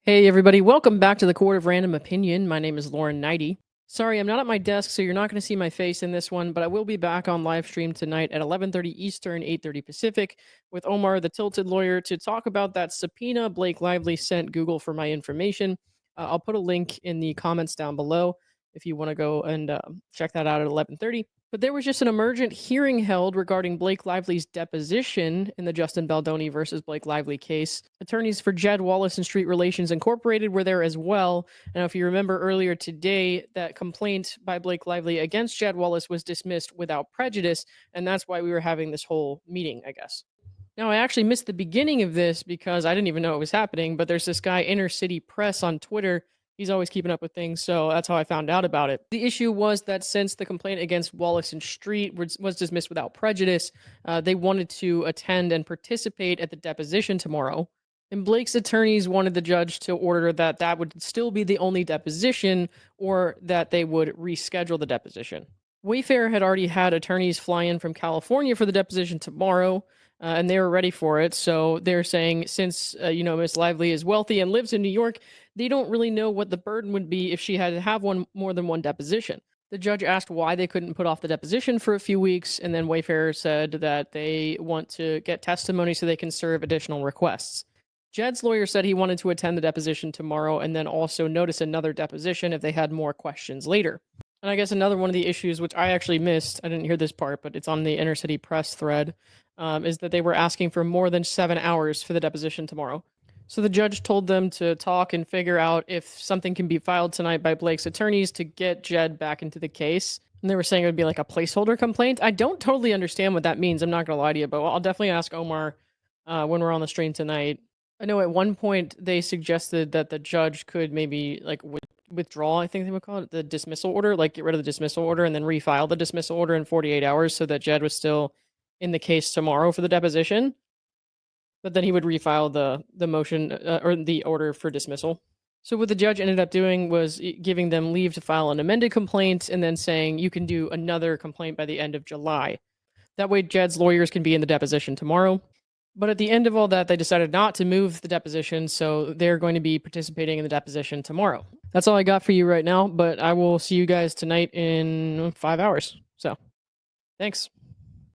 Hey everybody, welcome back to the Court of Random Opinion. My name is Lauren Neidigh. Sorry, I'm not at my desk, so you're not going to see my face in this one, but I will be back on live stream tonight at 11:30 Eastern, 8:30 Pacific, with Omar, the Tilted Lawyer, to talk about that subpoena Blake Lively sent Google for my information. I'll put a link in the comments down below if you want to go and check that out at 11:30. But there was just an emergent hearing held regarding Blake Lively's deposition in the Justin Baldoni versus Blake Lively case. Attorneys for Jed Wallace and Street Relations Incorporated were there as well. Now, if you remember earlier today, that complaint by Blake Lively against Jed Wallace was dismissed without prejudice, and that's why we were having this whole meeting, I guess. Now, I actually missed the beginning of this because I didn't even know it was happening, but there's this guy, Inner City Press, on Twitter. He's always keeping up with things, so that's how I found out about it. The issue was that since the complaint against Wallace and Street was dismissed without prejudice, they wanted to attend and participate at the deposition tomorrow. And Blake's attorneys wanted the judge to order that that would still be the only deposition, or that they would reschedule the deposition. Wayfair had already had attorneys fly in from California for the deposition tomorrow, and they were ready for it. So they're saying, since Miss Lively is wealthy and lives in New York, they don't really know what the burden would be if she had to have more than one deposition. The judge asked why they couldn't put off the deposition for a few weeks, and then Wayfair said that they want to get testimony so they can serve additional requests. Jed's lawyer said he wanted to attend the deposition tomorrow and then also notice another deposition if they had more questions later. And I guess another one of the issues, which I actually missed, I didn't hear this part, but it's on the Inner City Press thread, is that they were asking for more than 7 hours for the deposition tomorrow. So the judge told them to talk and figure out if something can be filed tonight by Blake's attorneys to get Jed back into the case. And they were saying it would be like a placeholder complaint. I don't totally understand what that means. I'm not going to lie to you, but I'll definitely ask Omar when we're on the stream tonight. I know at one point they suggested that the judge could maybe like withdraw, I think they would call it, the dismissal order, like get rid of the dismissal order and then refile the dismissal order in 48 hours so that Jed was still in the case tomorrow for the deposition. But then he would refile the motion or the order for dismissal. So what the judge ended up doing was giving them leave to file an amended complaint and then saying you can do another complaint by the end of July. That way Jed's lawyers can be in the deposition tomorrow. But at the end of all that, they decided not to move the deposition, so they're going to be participating in the deposition tomorrow. That's all I got for you right now, but I will see you guys tonight in 5 hours. So, thanks.